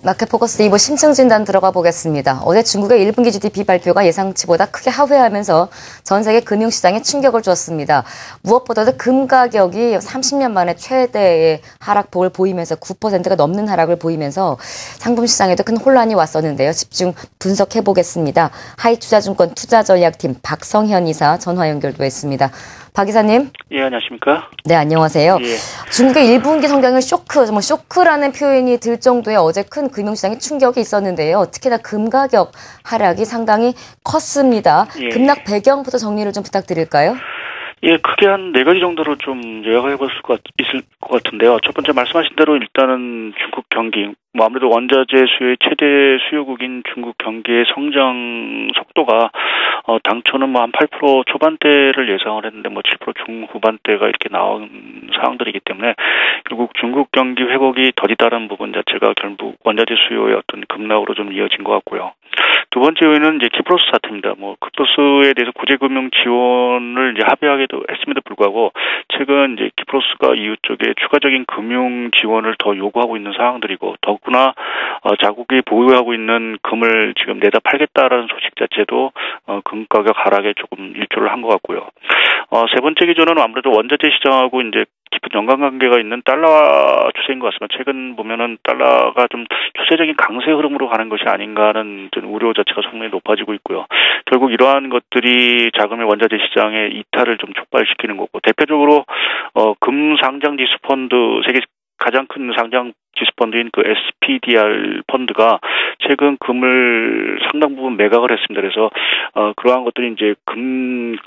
마켓포커스 2부 심층 진단 들어가 보겠습니다. 어제 중국의 1분기 GDP 발표가 예상치보다 크게 하회하면서 전 세계 금융시장에 충격을 줬습니다. 무엇보다도 금 가격이 30년 만에 최대의 하락폭을 보이면서 9%가 넘는 하락을 보이면서 상품 시장에도 큰 혼란이 왔었는데요. 집중 분석해 보겠습니다. 하이투자증권 투자전략팀 박성현 이사 전화 연결도 했습니다. 박 이사님. 예, 안녕하십니까? 네, 안녕하세요. 예. 중국의 1분기 성장을 쇼크라는 표현이 들 정도의 어제 큰 금융시장에 충격이 있었는데요. 특히나 금 가격 하락이 상당히 컸습니다. 예. 급락 배경부터 정리를 좀 부탁드릴까요? 예, 크게 한 4가지 정도로 좀 요약을 해볼 수 있을 것 같은데요. 첫 번째 말씀하신 대로 일단은 중국 경기, 아무래도 원자재 수요의 최대 수요국인 중국 경기의 성장 속도가 당초는 한 8% 초반대를 예상을 했는데 7% 중후반대가 이렇게 나온 상황들이기 때문에 결국 중국 경기 회복이 더디다는 부분 자체가 결국 원자재 수요의 어떤 급락으로 좀 이어진 것 같고요. 두 번째 요인은 이제 키프로스 사태입니다. 키프로스에 대해서 구제금융 지원을 이제 합의하기도 했음에도 불구하고 최근 이제 키프로스가 이웃 쪽에 추가적인 금융 지원을 더 요구하고 있는 상황들이고 더구나 자국이 보유하고 있는 금을 지금 내다 팔겠다라는 소식 자체도 금 가격 하락에 조금 일조를 한 것 같고요. 세 번째 기준은 아무래도 원자재 시장하고 이제 깊은 연관관계가 있는 달러 추세인 것 같습니다. 최근 보면은 달러가 좀 추세적인 강세 흐름으로 가는 것이 아닌가 하는 우려 자체가 상당히 높아지고 있고요. 결국 이러한 것들이 자금의 원자재 시장의 이탈을 좀 촉발시키는 거고 대표적으로 금 상장 지수 펀드 세계 가장 큰 상장 지수 펀드인 그 SPDR 펀드가 최근 금을 상당 부분 매각을 했습니다. 그래서 그러한 것들이 이제 금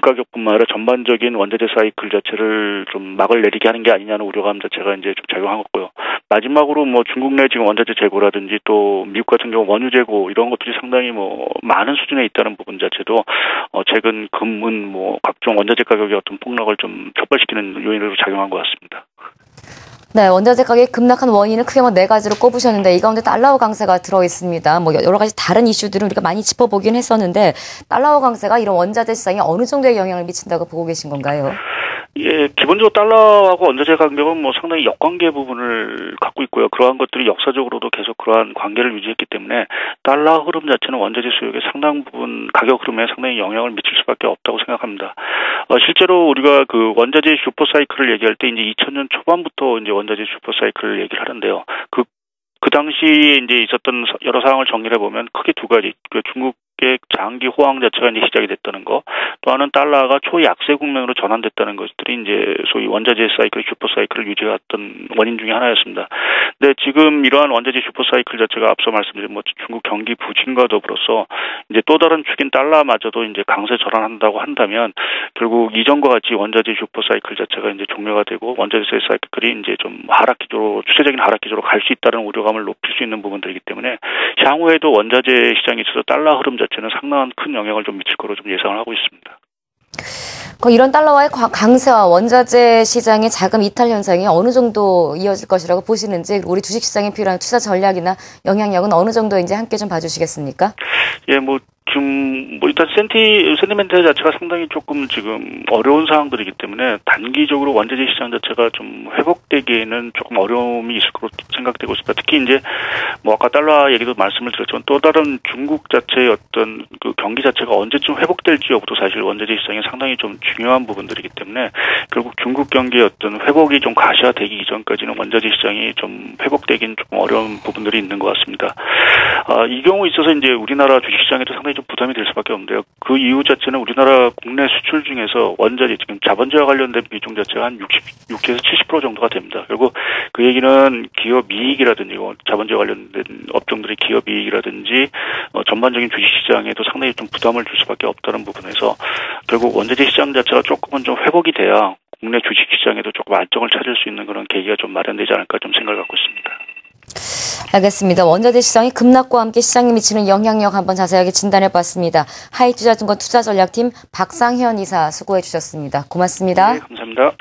가격뿐만 아니라 전반적인 원자재 사이클 자체를 좀 막을 내리게 하는 게 아니냐는 우려감 자체가 이제 좀 작용한 거고요. 마지막으로 중국 내 지금 원자재 재고라든지 또 미국 같은 경우 원유 재고 이런 것들이 상당히 많은 수준에 있다는 부분 자체도 최근 금은 각종 원자재 가격의 어떤 폭락을 좀 촉발시키는 요인으로 작용한 것 같습니다. 네, 원자재 가격이 급락한 원인은 크게 4가지로 꼽으셨는데 이 가운데 달러 강세가 들어있습니다. 여러 가지 다른 이슈들을 우리가 많이 짚어보긴 했었는데 달러 강세가 이런 원자재 시장에 어느 정도의 영향을 미친다고 보고 계신 건가요? 예, 기본적으로 달러하고 원자재 가격은 상당히 역관계 부분을 갖고 있고요. 그러한 것들이 역사적으로도 계속 그러한 관계를 유지했기 때문에 달러 흐름 자체는 원자재 수요에 상당 부분 가격 흐름에 상당히 영향을 미칠 수밖에 없다고 생각합니다. 실제로 우리가 그 원자재 슈퍼 사이클을 얘기할 때 이제 2000년 초반부터 이제 원자재 슈퍼 사이클을 얘기를 하는데요. 그 당시에 이제 있었던 여러 상황을 정리해 보면 크게 두 가지. 중국의 장기 호황 자체가 이제 시작이 됐다는 거, 또 하나는 달러가 초약세 국면으로 전환됐다는 것들이 이제 소위 원자재 사이클, 슈퍼 사이클을 유지해왔던 원인 중에 하나였습니다. 근데 지금 이러한 원자재 슈퍼 사이클 자체가 앞서 말씀드린 중국 경기 부진과 더불어서 이제 또 다른 축인 달러마저도 이제 강세 전환한다고 한다면 결국 이전과 같이 원자재 슈퍼 사이클 자체가 이제 종료가 되고 원자재 사이클이 이제 좀 하락 기조로 추세적인 하락 기조로 갈 수 있다는 우려감을 높일 수 있는 부분들이기 때문에 향후에도 원자재 시장에 있어서 달러 흐름 자체는 상당한 큰 영향을 좀 미칠 거로 좀 예상을 하고 있습니다. 이런 달러와의 강세와 원자재 시장의 자금 이탈 현상이 어느 정도 이어질 것이라고 보시는지 우리 주식시장에 필요한 투자 전략이나 영향력은 어느 정도인지 함께 좀 봐주시겠습니까? 예, 지금 일단 센티멘트 자체가 상당히 조금 지금 어려운 상황들이기 때문에 단기적으로 원자재 시장 자체가 좀 회복되기에는 조금 어려움이 있을 거로 생각되고 있습니다. 특히 이제 아까 달러 얘기도 말씀을 드렸지만 또 다른 중국 자체의 어떤 그 경기 자체가 언제쯤 회복될지 여부도 사실 원자재 시장에 상당히 좀 중요한 부분들이기 때문에 결국 중국 경기의 어떤 회복이 좀 가시화되기 이전까지는 원자재 시장이 좀 회복되긴 조금 어려운 부분들이 있는 것 같습니다. 이 경우에 있어서 이제 우리나라 주식시장에도 상당히 좀 부담이 될 수밖에 없는데요. 그 이유 자체는 우리나라 국내 수출 중에서 원자재 지금 자본주와 관련된 비중 자체가 한 60에서 70% 정도가 됩니다. 결국 그 얘기는 기업 이익이라든지 자본주와 관련된 업종들의 기업 이익이라든지 전반적인 주식시장에도 상당히 좀 부담을 줄 수밖에 없다는 부분에서 결국 원자재 시장 자체가 조금은 좀 회복이 돼야 국내 주식시장에도 조금 안정을 찾을 수 있는 그런 계기가 좀 마련되지 않을까 좀 생각을 갖고 있습니다. 알겠습니다. 원자재 시장이 급락과 함께 시장에 미치는 영향력 한번 자세하게 진단해봤습니다. 하이투자증권 투자전략팀 박상현 이사 수고해 주셨습니다. 고맙습니다. 네, 감사합니다.